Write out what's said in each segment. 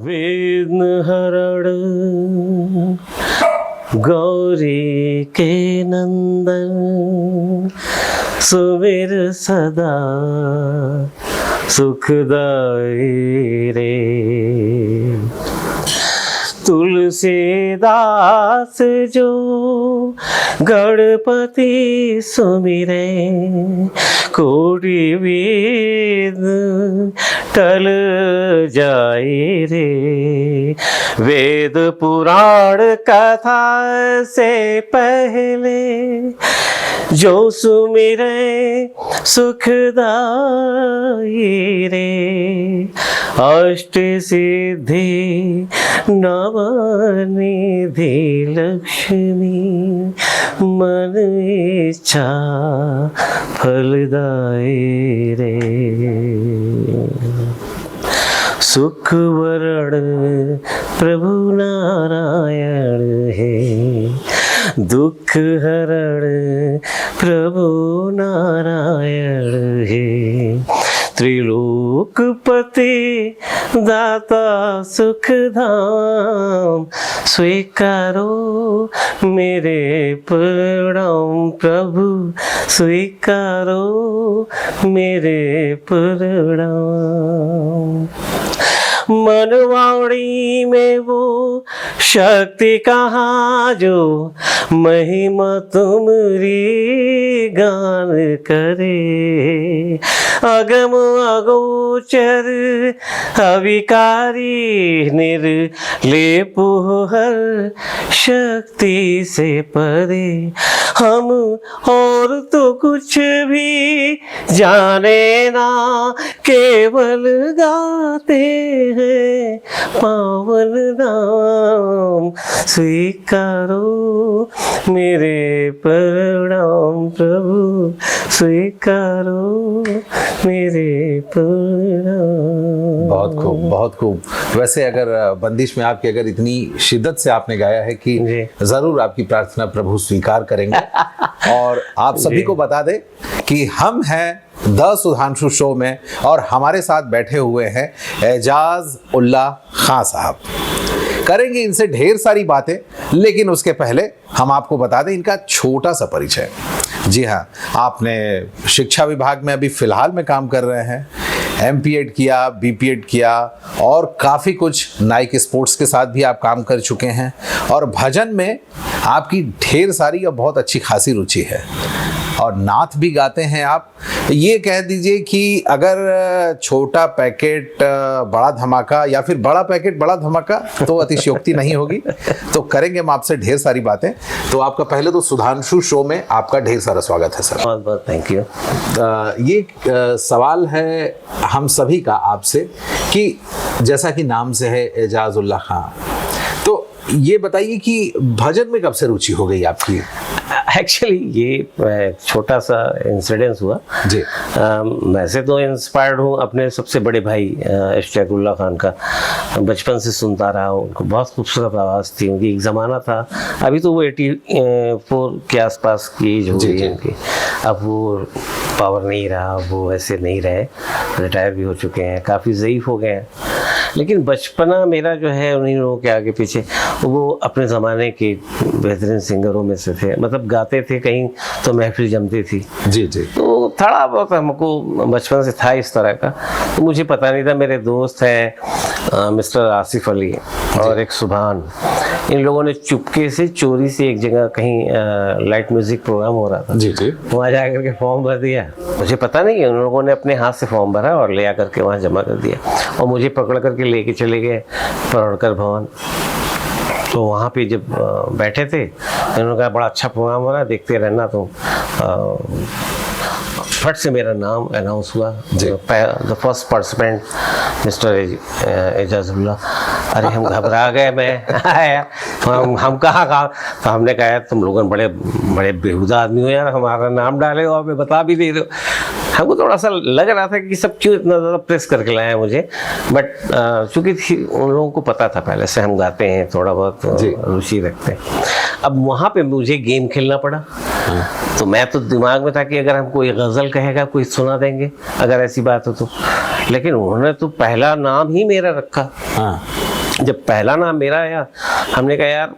विघ्न हरण गौरी के नंदन, सुमिर सदा सुखदाई रे। तुलसीदास जो गणपति सुमिरे, कोटि विघ्न टल जाए रे। वेद पुराण कथा से पहले जो सुमिरे सुखदाई रे। अष्ट सिद्धि नवनिधि लक्ष्मी, मन इच्छा फलदाई रे। सुख वरण प्रभु नारायण है, दुख हरण प्रभु नारायण है। त्रिलोकपति दाता सुख धाम, स्वीकारो मेरे प्रणाम प्रभु, स्वीकारो मेरे प्रणाम। मनवाणी में वो शक्ति कहाँ जो महिमा तुमरी गान करे। अगम अगोचर अविकारी निर्लेप हर शक्ति से परे। हम और तो कुछ भी जाने ना, केवल गाते हैं पावन नाम। स्वीकारो मेरे प्रणाम प्रभु, स्वीकारो मेरे प्रणाम। बहुत खूब, बहुत खूब। वैसे अगर बंदिश में आपकी अगर इतनी शिद्दत से आपने गाया है कि जरूर आपकी प्रार्थना प्रभु स्वीकार करेंगे। और आप सभी को बता दें कि हम हैं द सुधांशु शो में और हमारे साथ बैठे हुए हैं एजाज उल्लाह खां साहब। करेंगे इनसे ढेर सारी बातें, लेकिन उसके पहले हम आपको बता दें इनका छोटा सा परिचय। जी हाँ, आपने शिक्षा विभाग में अभी फिलहाल में काम कर रहे हैं, MPEd किया, BPEd किया और काफ़ी कुछ नाइक स्पोर्ट्स के साथ भी आप काम कर चुके हैं। और भजन में आपकी ढेर सारी और बहुत अच्छी खासी रुचि है और नाथ भी गाते हैं आप। ये कह दीजिए कि अगर छोटा पैकेट बड़ा धमाका या फिर बड़ा पैकेट बड़ा धमाका तो अतिशयोक्ति नहीं होगी। तो करेंगे हम आपसे ढेर सारी बातें। तो आपका पहले तो सुधांशु शो में आपका ढेर सारा स्वागत है सर। बहुत बहुत थैंक यू। ये सवाल है हम सभी का आपसे कि जैसा कि नाम से है एजाज उल्लाह खां, तो ये बताइए कि भजन में कब से रुचि हो गई आपकी? एक्चुअली ये छोटा सा इंसिडेंस हुआ जी। वैसे तो इंस्पायर्ड हूँ अपने सबसे बड़े भाई इश्तियाक उल्लाह खान का। बचपन से सुनता रहा हूँ, उनको बहुत खूबसूरत आवाज़ थी उनकी। एक ज़माना था, अभी तो वो 84 के आसपास की एज हो गई है उनकी। अब वो पावर नहीं रहा, वो ऐसे नहीं रहे, रिटायर भी हो चुके हैं, काफ़ी ज़ईफ़ हो गए हैं। लेकिन बचपना मेरा जो है उन्हीं लोगों के आगे पीछे, वो अपने ज़माने के बेहतरीन सिंगरों में से थे। मतलब गाते थे कहीं तो महफिल जमती थी। जी जी। तो थोड़ा बहुत हमको बचपन से था इस तरह का। तो मुझे पता नहीं था। मेरे दोस्त हैं मिस्टर आसिफ अली और एक सुभान, इन लोगों ने चुपके से चोरी से एक जगह कहीं लाइट म्यूजिक प्रोग्राम हो रहा था जी जी, वहाँ जा करके फॉर्म भर दिया। मुझे पता नहीं है, उन लोगों ने अपने हाथ से फॉर्म भरा और ले आकर के वहाँ जमा कर दिया और मुझे पकड़ करके लेके चले गए परोड़कर भवन। तो वहाँ पे जब बैठे थे, उन्होंने कहा बड़ा अच्छा प्रोग्राम हो रहा है, देखते रहना। तो फट से मेरा नाम अनाउंस हुआ, द फर्स्ट पार्टिसिपेंट मिस्टर एजाजुल्लाह। अरे हम घबरा गए, मैं आया हम कहाँ। तो हमने कहा यार तुम लोगों बड़े बड़े बेहुदा आदमी हो यार, हमारा नाम डाले हो, हमें बता भी दे दो। हमको थोड़ा सा लग रहा था कि सब क्यों इतना ज़्यादा प्रेस करके लाए हैं मुझे, बट चूँकि उन लोगों को पता था पहले से हम गाते हैं, थोड़ा बहुत रुचि रखते हैं। अब वहाँ पे मुझे गेम खेलना पड़ा। तो मैं तो दिमाग में था कि अगर हम कोई गज़ल कहेगा कोई सुना देंगे अगर ऐसी बात हो तो। लेकिन उन्होंने तो पहला नाम ही मेरा रखा। जब पहला नाम मेरा आया, हमने कहा यार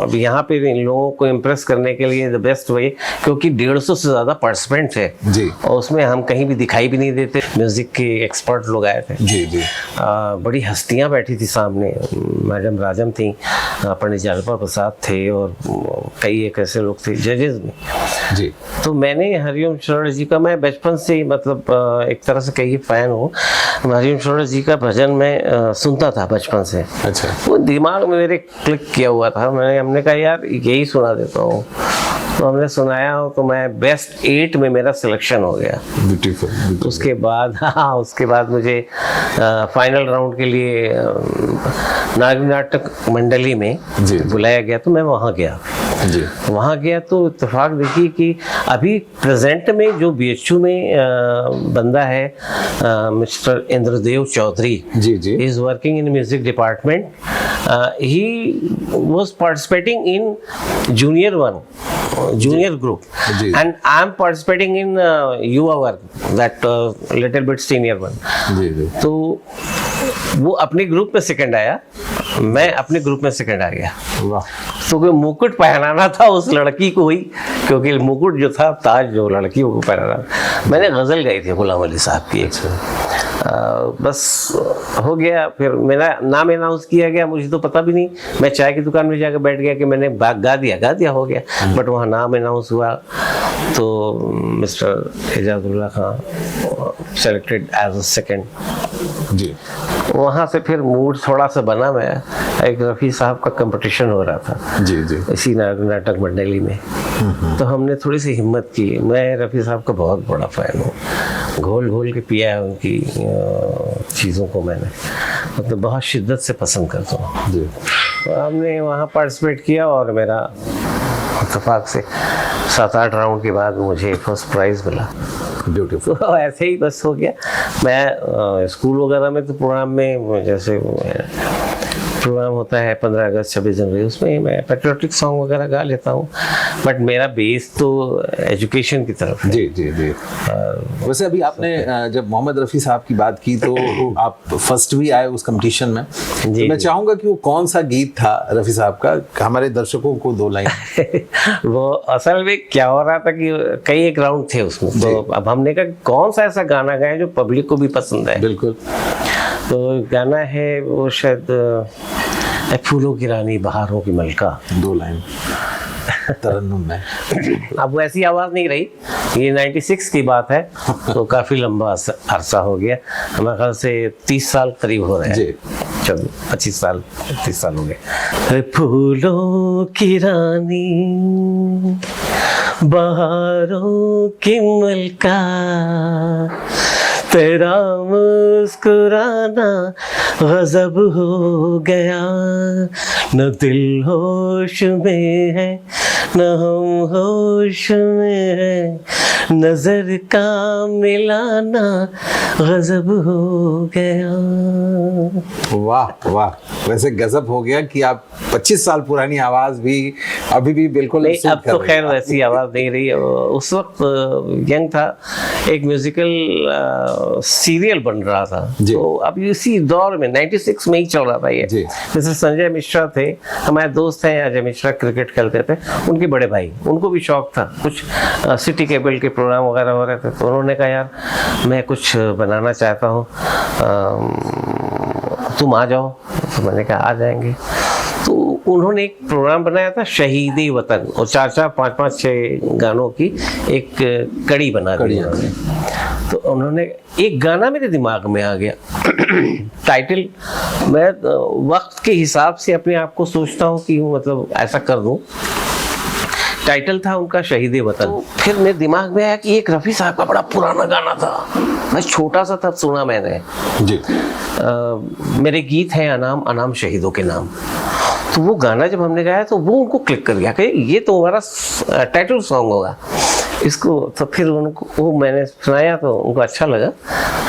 अब यहाँ पे इन लोगों को इम्प्रेस करने के लिए द बेस्ट वे, क्योंकि 150 से ज़्यादा पार्टिसिपेंट थे जी, और उसमें हम कहीं भी दिखाई भी नहीं देते। म्यूज़िक के एक्सपर्ट लोग आए थे जी जी, बड़ी हस्तियाँ बैठी थी सामने। मैडम राजम थी, पंडित जालपा प्रसाद थे और कई एक ऐसे लोग थे जजेस में जी। तो मैंने हरिओम शरण जी का, मैं बचपन से ही मतलब एक तरह से कहीं फ़ैन हूँ। हरिओम शरण जी का भजन मैं सुनता था बचपन से। अच्छा, वो दिमाग में मेरे क्लिक किया हुआ था। हमने कहा यार यही सुना देता हूँ, तो हमने सुनाया हो तो मैं बेस्ट 8 में मेरा सिलेक्शन हो गया। ब्यूटीफुल। उसके बाद हाँ, उसके बाद मुझे फाइनल राउंड के लिए नागरी नाटक मंडली में जी, बुलाया गया, तो मैं वहाँ गया जी। वहाँ गया तो इत्तेफाक देखिए कि अभी प्रेजेंट में जो बीएचयू में बंदा है मिस्टर इंद्रदेव चौधरी, जी जी, he is working in music department. He was participating in junior group, जी। and I am participating in युवा वर्ग, that little bit senior one. जी जी। तो वो अपने ग्रुप में सेकंड आया, मैं अपने ग्रुप में सेकंड आ गया। वाह, तो कोई मुकुट पहनाना था उस लड़की को ही, क्योंकि मुकुट जो था, ताज जो लड़की को पहनाना था। मैंने गज़ल गाई थी गुलाम अली साहब की। बस हो गया, फिर मेरा नाम अनाउंस किया गया, मुझे तो पता भी नहीं। मैं चाय की दुकान में जाकर बैठ गया कि मैंने गा दिया हो गया। बट वहाँ नाम अनाउंस हुआ तो mister Ejazullah Khan selected as a second. जी। वहाँ से फिर मूड थोड़ा सा बना। मैं एक रफ़ी साहब का कंपटीशन हो रहा था जी जी, इसी नाटक मंडली में, तो हमने थोड़ी सी हिम्मत की। मैं रफ़ी साहब का बहुत बड़ा फ़ैन हूँ, घोल घोल के पिया है उनकी चीज़ों को मैंने, मतलब बहुत शिद्दत से पसंद करता हूँ जी। तो हमने वहाँ पार्टिसिपेट किया और मेरा इत्तेफाक से 7-8 राउंड के बाद मुझे फर्स्ट प्राइज़ मिला। ब्यूटीफुल। तो ऐसे ही बस हो गया। मैं स्कूल वगैरह में तो प्रोग्राम में, जैसे प्रोग्राम होता है 15 अगस्त 26 जनवरी, उसमें मैं पेट्रियोटिक सॉन्ग वगैरह गा लेता हूँ, बट मेरा बेस तो एजुकेशन की तरफ है। जी जी जी। वैसे अभी आपने जब मोहम्मद रफ़ी साहब की बात की तो आप फर्स्ट भी आए उस कंपटीशन में। जी, तो मैं चाहूँगा कि वो कौन सा गीत था रफ़ी साहब का, हमारे दर्शकों को 2 लाइन। वो असल में क्या हो रहा था कि कई एक राउंड थे उसमें, तो अब हमने कहा कौन सा ऐसा गाना गाए जो पब्लिक को भी पसंद है। बिल्कुल। तो गाना है वो शायद फूलों की रानी बहारों की मलका, 2 लाइन तरन्नुम में। अब वो ऐसी आवाज़ नहीं रही, ये 96 की बात है, तो काफ़ी लंबा अरसा हो गया, हमारे ख्याल से 30 साल करीब हो रहे हैं। जी। चलो 25 साल 30 साल हो गए। फूलों की रानी बहारों की मलका, तेरा मुस्कुराना गजब हो गया, न दिल होश में है न हम होश में है, नजर का मिलाना गजब हो गया। वाह वाह, वैसे गजब हो गया कि आप 25 साल पुरानी आवाज भी अभी भी बिल्कुल नहीं, सूट अब कर तो रही खैर है। वैसी आवाज़ नहीं रही है। उस वक्त यंग था, एक म्यूजिकल सीरियल बन रहा था, जी। तो अब इसी दौर में 96 में ही चल रहा था ये। जी। जैसे संजय मिश्रा थे, हमारे दोस्त हैं अजय मिश्रा, क्रिकेट खेलते थे, उनके बड़े भाई, उनको भी शौक था, कुछ सिटी केबल के प्रोग्राम वगैरह हो रहे थे, तो उन्होंने कहा यार मैं कुछ बनाना चाहता हूँ, तुम आ जाओ। तो मैंने कहा आ जाएंगे। तो उन्होंने एक प्रोग्राम बनाया था शहीदी वतन, और 4-4, 5-5, 6 गानों की एक कड़ी बना दी उन्होंने। तो उन्होंने एक गाना मेरे दिमाग में आ गया टाइटल, मैं वक्त के हिसाब से अपने आप को सोचता हूँ कि मतलब ऐसा कर दूँ। टाइटल था उनका शहीदी वतन। तो फिर मेरे दिमाग में आया कि एक रफ़ी साहब का बड़ा पुराना गाना था, मैं छोटा सा तब सुना मैंने जी। मेरे गीत हैं अनाम अनाम शहीदों के नाम। तो वो गाना जब हमने गाया तो वो उनको क्लिक कर गया कि ये तो हमारा टाइटल सॉन्ग होगा इसको। तो फिर उनको वो मैंने सुनाया तो उनको अच्छा लगा,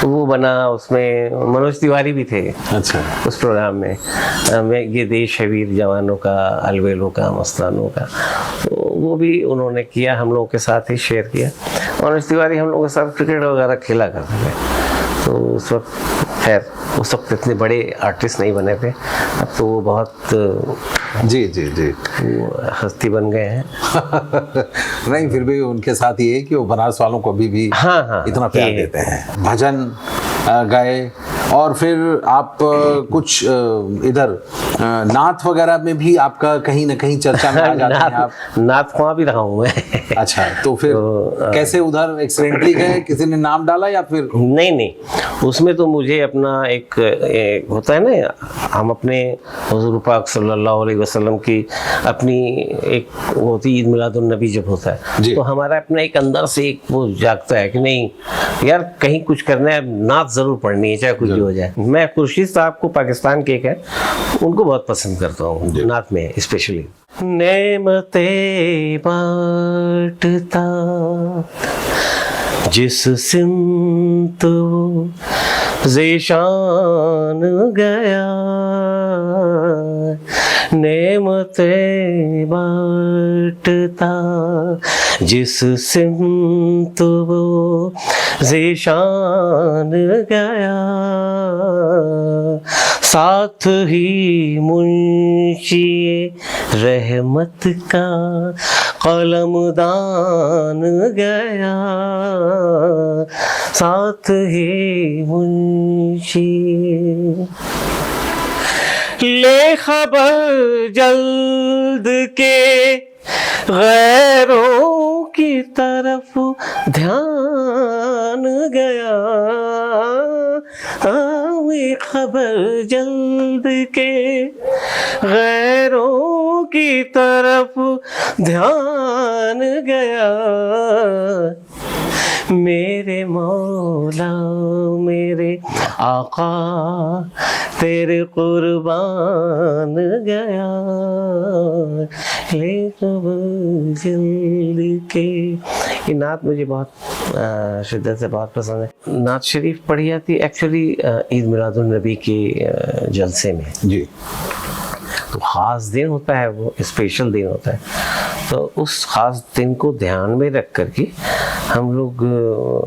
तो वो बना। उसमें मनोज तिवारी भी थे अच्छा। उस प्रोग्राम में। ये देश है वीर जवानों का, अलवेलों का, मस्तानों का, तो वो भी उन्होंने किया, हम लोगों के साथ ही शेयर किया। मनोज तिवारी हम लोगों के साथ क्रिकेट वगैरह खेला करते थे, तो उस वक्त खैर उस वक्त इतने बड़े आर्टिस्ट नहीं बने थे, अब तो वो बहुत जी जी जी वो हस्ती बन गए हैं। नहीं, फिर भी उनके साथ ये है कि वो बनारस वालों को अभी भी हाँ, इतना प्यार ये देते हैं। भजन गाए, और फिर आप कुछ इधर नाथ वगैरह में भी आपका कहीं ना कहीं चर्चा में आ जाते हैं आप। नाथ वहाँ भी रहा हूँ मैं। अच्छा, तो फिर कैसे उधर एक्सीडेंटली गए, किसी ने नाम डाला या फिर? नहीं, उसमें तो मुझे अपना एक होता है ना, हम अपने हुजूर पाक सल्लल्लाहु अलैहि वसल्लम की अपनी एक वो होती ईद मिलादुन नबी जब होता है, तो हमारा अपना एक अंदर से एक वो जागता है कि नहीं यार कहीं कुछ करना है, नात जरूर पढ़नी है चाहे कुछ भी हो जाए। मैं खुर्शीद साहब को, पाकिस्तान के एक है, उनको बहुत पसंद करता हूँ नात में स्पेशली। नेमते बांटता जिस सिमत वो ज़ेशान गया, नेमते बांटता जिस सिमत वो ज़ेशान गया, साथ ही मुंशी रहमत का कलमदान गया, साथ ही मुंशी। ले खबर जल्द के गैरों की तरफ ध्यान गया, वे खबर जल्द के गैरों की तरफ ध्यान गया, मेरे मौला मेरे आका तेरे कुर्बान गया, ले खबर जल्द के। ये नात मुझे बहुत शिद्दत से बहुत पसंद है। नात शरीफ पढ़ी जाती एक्चुअली ईद मिलादुन नबी के जलसे में जी, तो ख़ास दिन होता है, वो स्पेशल दिन होता है, तो उस ख़ास दिन को ध्यान में रख कर के हम लोग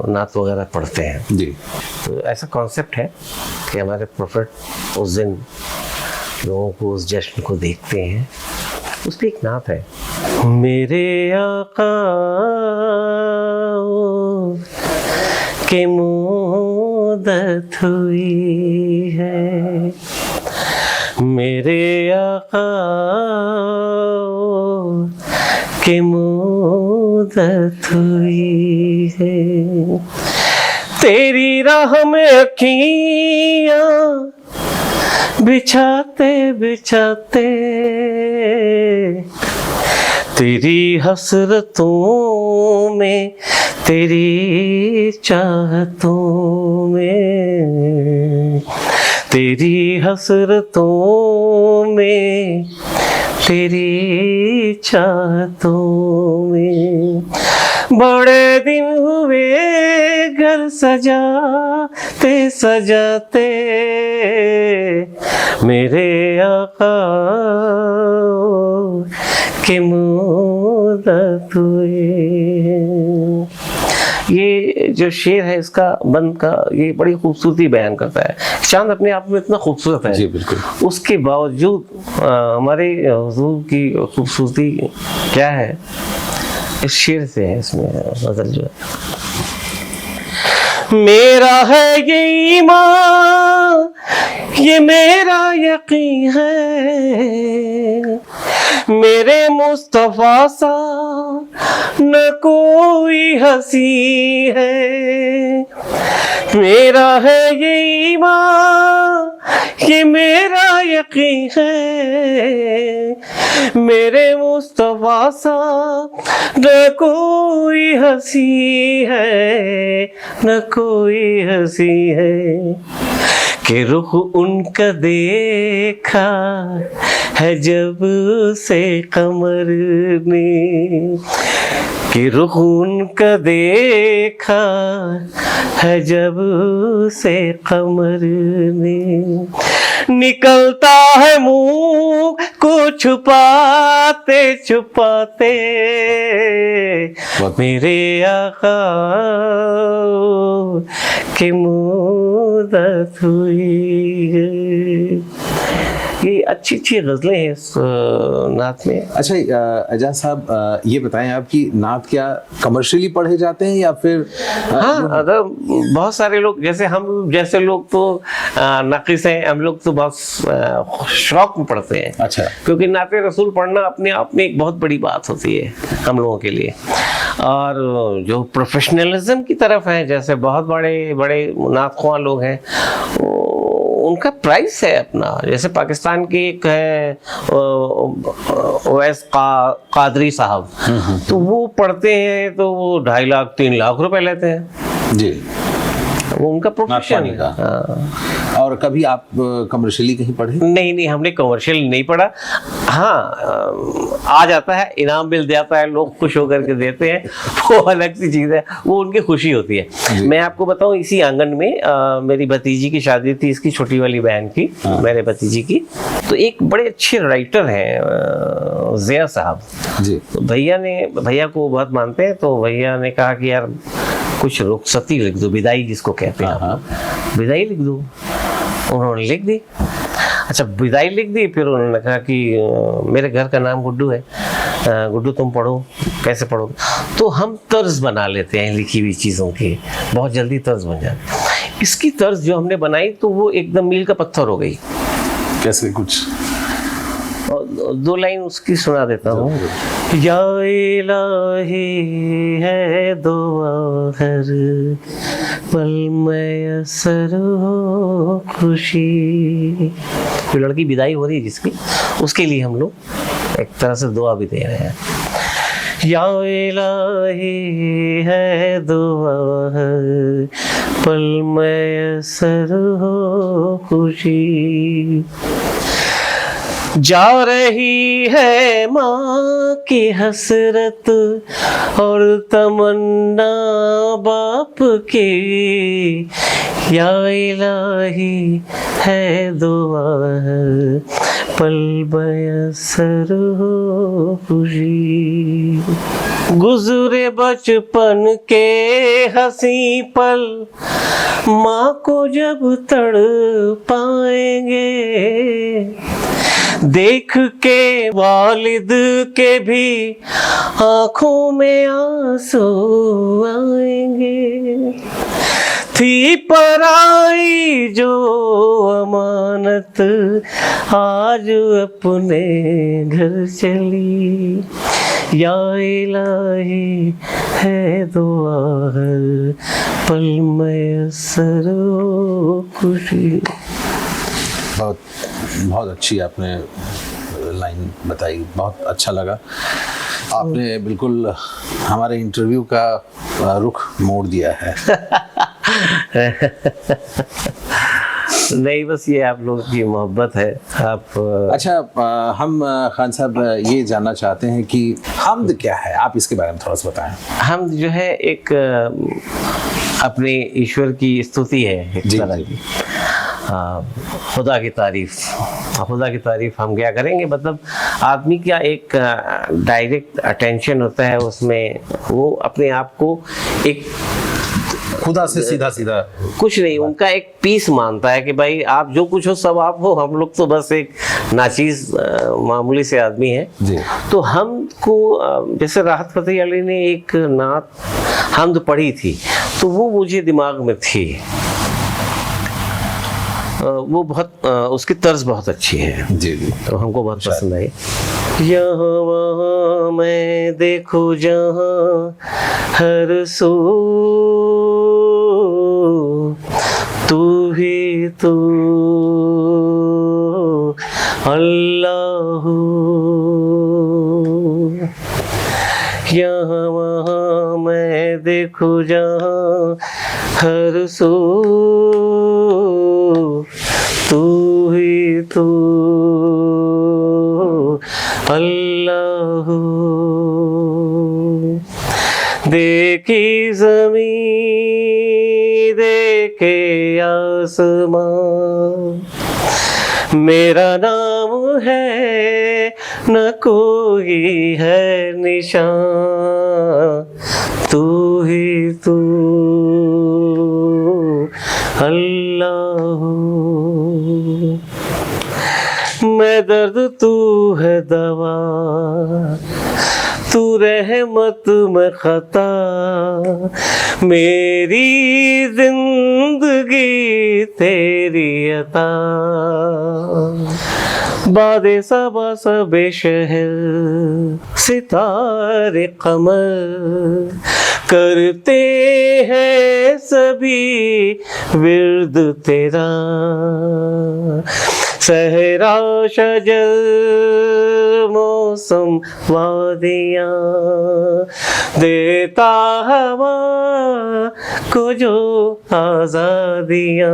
नात वगैरह पढ़ते हैं जी। तो ऐसा कॉन्सेप्ट है कि हमारे प्रोफेट उस दिन लोगों को उस जश्न को देखते हैं। उस पर एक नात है, मेरे आका के मुद्दत हुई है, मेरे आका के मुद्दत हुई है, तेरी राह में अखियाँ बिछाते बिछाते, तेरी हसरतों में तेरी चाहतों में, तेरी हसरतों में तेरी चाहतों में, बड़े दिन हुए घर सजाते सजाते, मेरे आका के मुद्दत हुए। ये जो शेर है इसका बंद का ये बड़ी खूबसूरती बयान करता है। चांद अपने आप में इतना खूबसूरत है, जी बिल्कुल, उसके बावजूद हमारे हुजूर की खूबसूरती क्या है इस शेर से है, इसमें गजल जो है, मेरा है ये ईमान ये मेरा यकीन है, मेरे मुस्तफा सा न कोई हंसी है, मेरा है ये ईमान ये मेरा यकीन है, मेरे मुस्तफा सा न कोई हंसी है, न कोई हंसी है, कि रुख उनका देखा है जब से कमर ने, कि रुख उनका देखा है जब से कमर ने, निकलता है मुंह को छुपाते छुपाते मेरे आका की मुद्दत हुई है। ये अच्छी अच्छी गजलें हैं इस नात में। अच्छा एजाज साहब, ये बताएं आपकी नात क्या कमर्शियली पढ़े जाते हैं या फिर हाँ, मतलब बहुत सारे लोग जैसे हम जैसे लोग तो नाकिस हैं, हम लोग तो बहुत शौक में पढ़ते हैं। अच्छा। क्योंकि नाते रसूल पढ़ना अपने आप में एक बहुत बड़ी बात होती है हम लोगों के लिए। और जो प्रोफेशनलिज्म की तरफ है, जैसे बहुत बड़े बड़े नात ख्वां लोग हैं, उनका प्राइस है अपना। जैसे पाकिस्तान की एक है ओवैस कादरी साहब, तो वो पढ़ते हैं तो वो 2.5 लाख 3 लाख रुपए लेते हैं जी, वो उनका प्रोफेशन है। का। हाँ। और कभी आप कमर्शियली कहीं पढ़े? नहीं, हमने कमर्शियल नहीं पढ़ा। हाँ, आ जाता है, इनाम मिल जाता है, लोग खुश होकर के देते हैं, वो अलग सी चीज़ है, वो उनकी खुशी होती है। मैं आपको बताऊं, इसी आंगन में मेरी भतीजी की शादी थी, इसकी छोटी वाली बहन की, मेरे भतीजी की। तो एक बड़े अच्छे राइटर हैं ज़िया साहब जी। तो भैया को बहुत मानते हैं, तो भैया ने कहा कि यार कुछ रुखसती लिख दो, विदाई जिसको कहते हैं, विदाई लिख दो। उन्होंने लिख दी। अच्छा, विदाई लिख दी। फिर उन्होंने कहा कि मेरे घर का नाम गुड्डू है, गुड्डू तुम पढ़ो। कैसे पढ़ो? तो हम तर्ज बना लेते हैं लिखी हुई चीज़ों की, बहुत जल्दी तर्ज बन जाती। इसकी तर्ज जो हमने बनाई तो वो एकदम मील का पत्थर हो गई। कैसे? कुछ 2 लाइन उसकी सुना देता हूँ। या इलाही है दुआ हर पल में असर हो खुशी। जो लड़की विदाई हो रही है जिसकी, उसके लिए हम लोग एक तरह से दुआ भी दे रहे हैं। या इलाही है दुआ हर पल में असर हो खुशी। जा रही है माँ की हसरत और तमन्ना बाप की। या इलाही है दुआ है पल बयसर हो खुशी। गुजरे बचपन के हंसी पल माँ को जब तड़ पाएंगे, देख के वालिद के भी आंखों में आंसू आएंगे। थी पराई जो अमानत आज अपने घर चली। या इलाही है दुआ हर पल में असर हो खुशी। बहुत अच्छी आपने लाइन बताई, बहुत अच्छा लगा। आपने बिल्कुल हमारे इंटरव्यू का रुख मोड़ दिया है। नहीं, बस ये आप लोगों की मोहब्बत है। आप अच्छा, हम खान साहब ये जानना चाहते हैं कि हम्द क्या है, आप इसके बारे में थोड़ा सा बताएं। हम्द जो है एक अपने ईश्वर की स्तुति है, एक तरह की खुदा की तारीफ। खुदा की तारीफ हम क्या करेंगे, मतलब आदमी का एक डायरेक्ट अटेंशन होता है उसमें, वो अपने आप को एक खुदा से सीधा सीधा कुछ नहीं, उनका एक पीस मानता है कि भाई आप जो कुछ हो सब आप हो, हम लोग तो बस एक नाचीज मामूली से आदमी हैं। जी। तो हमको जैसे राहत फतेह अली ने एक नात हम्द पढ़ी थी, तो वो मुझे दिमाग में थी। वो बहुत उसकी तर्ज बहुत अच्छी है जी जी, तो हमको बहुत पसंद आई। यहाँ वहाँ मैं देखूं जहाँ हर सू तू ही तू अल्लाह। यहाँ वहाँ मैं देखूं जहाँ हर सू तू ही तू अल्लाह। देखी ज़मीं देखे आसमां, मेरा नाम है न कोई है निशान, तू ही तू अल्लाह। मैं दर्द तू है दवा, तू रहमत में खता, मेरी जिंदगी तेरी अता। बादे सबा सबे शहर सितारे कमर, करते हैं सभी विर्द तेरा। सहरा शजर मौसम वादियाँ, देता हवा को जो आजादियाँ,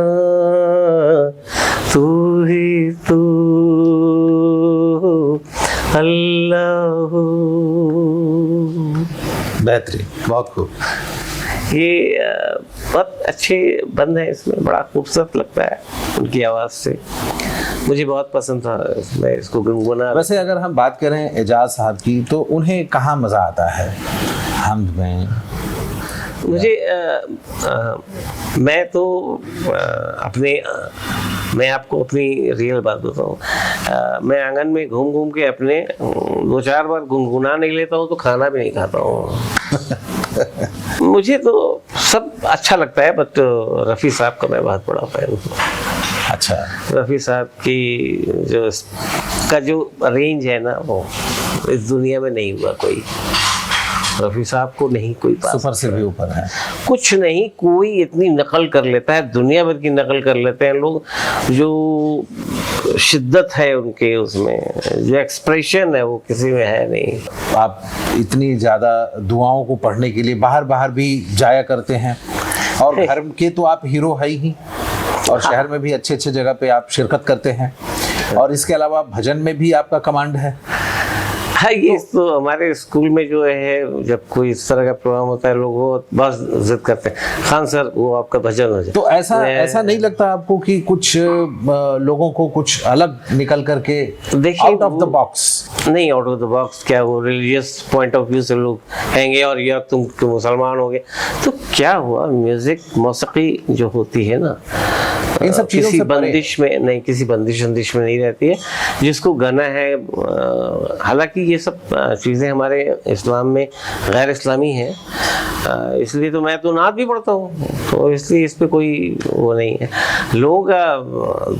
तू ही तू अल्लाह। बेहतरीन, बहुत खूब। ये बहुत अच्छे बंद है, इसमें बड़ा खूबसूरत लगता है उनकी आवाज़ से, मुझे बहुत पसंद था। मैं इसको गुनगुना। वैसे अगर हम बात करें एजाज साहब की, तो उन्हें कहाँ मज़ा आता है हमद में? मुझे मैं तो मैं आपको अपनी रियल बात बताऊँ, मैं आंगन में घूम घूम के अपने 2-4 बार गुनगुना नहीं लेता हूँ तो खाना भी नहीं खाता हूँ। मुझे तो सब अच्छा लगता है, बट रफ़ी साहब का मैं बहुत बड़ा फैन हूँ। अच्छा, रफ़ी साहब की जो रेंज है ना, वो इस दुनिया में नहीं हुआ कोई। रफ़ी साहब को नहीं कोई पास, सुपर से भी ऊपर है। कुछ नहीं, कोई इतनी नकल कर लेता है, दुनिया भर की नकल कर लेते हैं लोग। जो शिद्दत है उनके उसमें, जो एक्सप्रेशन है वो किसी में है नहीं। आप इतनी ज़्यादा दुआओं को पढ़ने के लिए बाहर बाहर भी जाया करते हैं, और घर के तो आप हीरो है ही, और शहर में भी अच्छे अच्छे जगह पे आप शिरकत करते हैं, और इसके अलावा भजन में भी आपका कमांड है। हाँ, ये तो हमारे स्कूल में जो है, जब कोई इस तरह का प्रोग्राम होता है, लोग वो बस जिद करते हैं, खान सर वो आपका भजन हो जाए। तो ऐसा नहीं लगता आपको कि कुछ लोगों को कुछ अलग निकल करके, आउट ऑफ द बॉक्स? नहीं, आउट ऑफ द बॉक्स क्या, वो रिलीजियस पॉइंट ऑफ व्यू से लोग कहेंगे, और या तुम मुसलमान हो गए तो क्या हुआ। म्यूजिक, मौसीकी जो होती है ना, इन सब चीज़ों किसी से बंदिश में नहीं, किसी बंदिश में नहीं रहती है। जिसको गाना है, हालांकि ये सब चीज़ें हमारे इस्लाम में गैर इस्लामी हैं, इसलिए तो मैं तो नात भी पढ़ता हूँ, तो इसलिए इस पे कोई वो नहीं है। लोग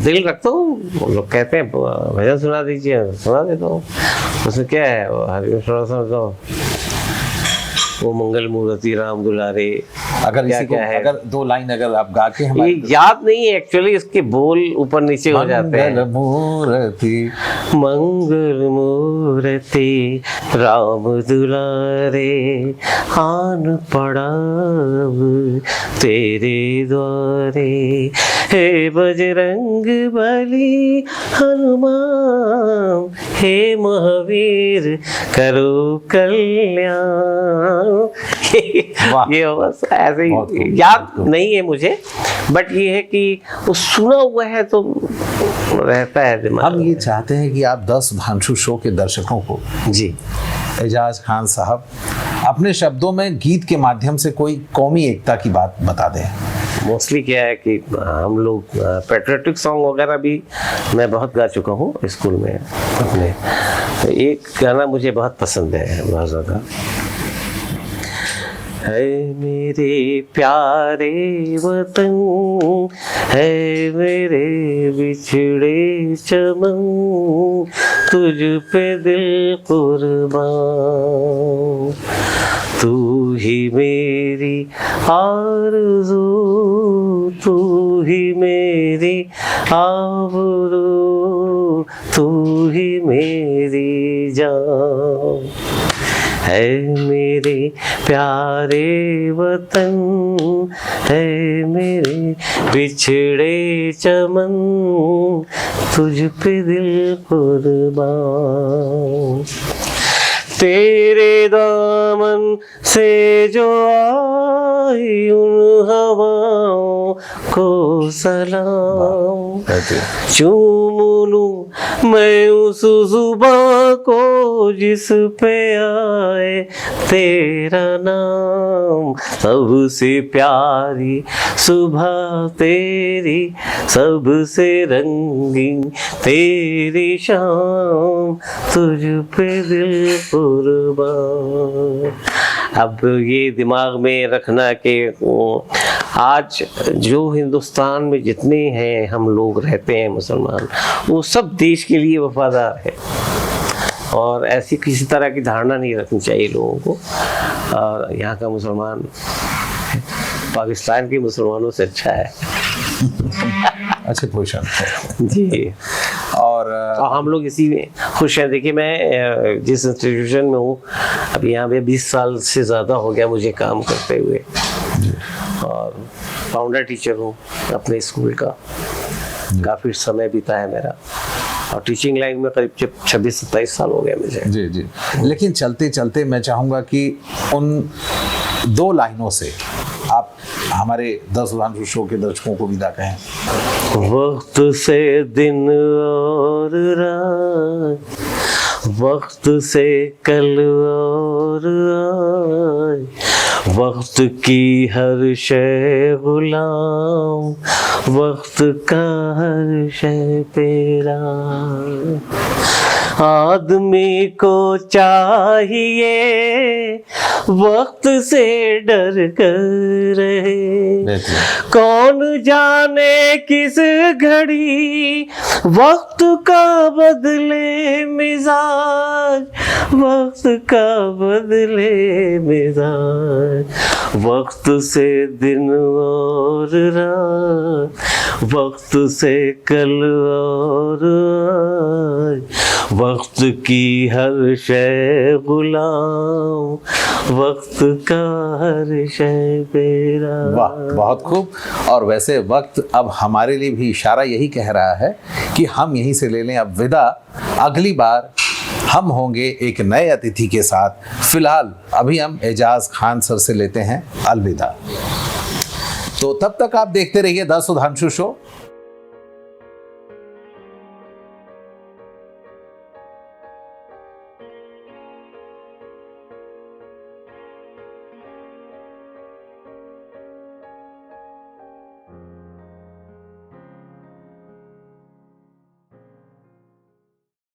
दिल रखता हूँ, लोग कहते हैं भजन सुना दीजिए, सुना देता हूँ, उसमें क्या है। हरि सुना, वो मंगल मूर्ति राम दुलारे, अगर इसी को अगर 2 लाइन अगर आप गा के ये याद नहीं है एक्चुअली, इसके बोल ऊपर नीचे हो जाते हैं। मंगल मूर्ति, मंगल मूर्ति राम दुलारे, आन पड़ा तेरे द्वारे, हे बजरंग बली हनुमान, हे महावीर करो कल्याण। ये बस ऐसे ही, याद नहीं है मुझे, बट ये है कि वो सुना हुआ है तो रहता है दिमाग। हम ये चाहते हैं कि आप 10 भांसु शो के दर्शकों को, जी, एजाज खान साहब, अपने शब्दों में गीत के माध्यम से कोई कौमी एकता की बात बता दें। मोस्टली क्या है कि हम लोग पेट्रियोटिक सॉन्ग वगैरह भी मैं बहुत गा चुका हूँ स्कूल में अपने। एक गाना मुझे बहुत पसंद है, बहुत ज़्यादा, है मेरे प्यारे वतन, है मेरे बिछड़े चमन, तुझ पे दिल कुर्बान, तू ही मेरी आरज़ू, तू ही मेरी आबरू, तू ही मेरी जान, है मेरे प्यारे वतन, है मेरे बिछड़े चमन, तुझ पे दिल कुर्बान, तेरे दामन से जो आई उन हवाओं को सलाम, चूम लूं मैं उस जुबां को जिस पे आए तेरा नाम। सबसे प्यारी सुबह तेरी, सबसे रंगीन तेरी शाम, तुझ पे दिल कुर्बान। अब ये दिमाग में रखना कि आज जो हिंदुस्तान में जितने हैं हम लोग रहते हैं मुसलमान, वो सब देश के लिए वफादार है, और ऐसी किसी तरह की धारणा नहीं रखनी चाहिए लोगों को। और यहाँ का मुसलमान पाकिस्तान के मुसलमानों से अच्छा है। अच्छे पोजीशन जी। और हम लोग इसी में खुश हैं। देखिए, मैं जिस इंस्टीट्यूशन में हूँ अब यहाँ पे 20 साल से ज़्यादा हो गया मुझे काम करते हुए, और फाउंडर टीचर हूँ अपने स्कूल का, काफ़ी समय बीता है मेरा, और टीचिंग लाइन में करीब 26-27 साल हो गया मुझे। जी जी। लेकिन चलते चलते मैं चाहूँगा कि उन 2 लाइनों से आप हमारे 10 सुधांशु शो के दर्शकों को विदा कहें। वक्त से दिन और रात, वक्त से कल और आज, वक्त की हर शय गुलाम, वक्त का हर शय तेरा। आदमी को चाहिए वक्त से डर कर रहे, कौन जाने किस घड़ी वक्त का बदले मिजाज, वक्त का बदले मिजाज। वक्त से दिन और रात, वक्त से कल और आज, वक्त की हर शय गुलाम, वक्त का हर शय तेरा। वाह, बहुत खूब। और वैसे वक्त अब हमारे लिए भी इशारा यही कह रहा है कि हम यहीं से ले लें अब विदा। अगली बार हम होंगे एक नए अतिथि के साथ। फिलहाल अभी हम एजाज खान सर से लेते हैं अलविदा। तो तब तक आप देखते रहिए द सुधांशु शो।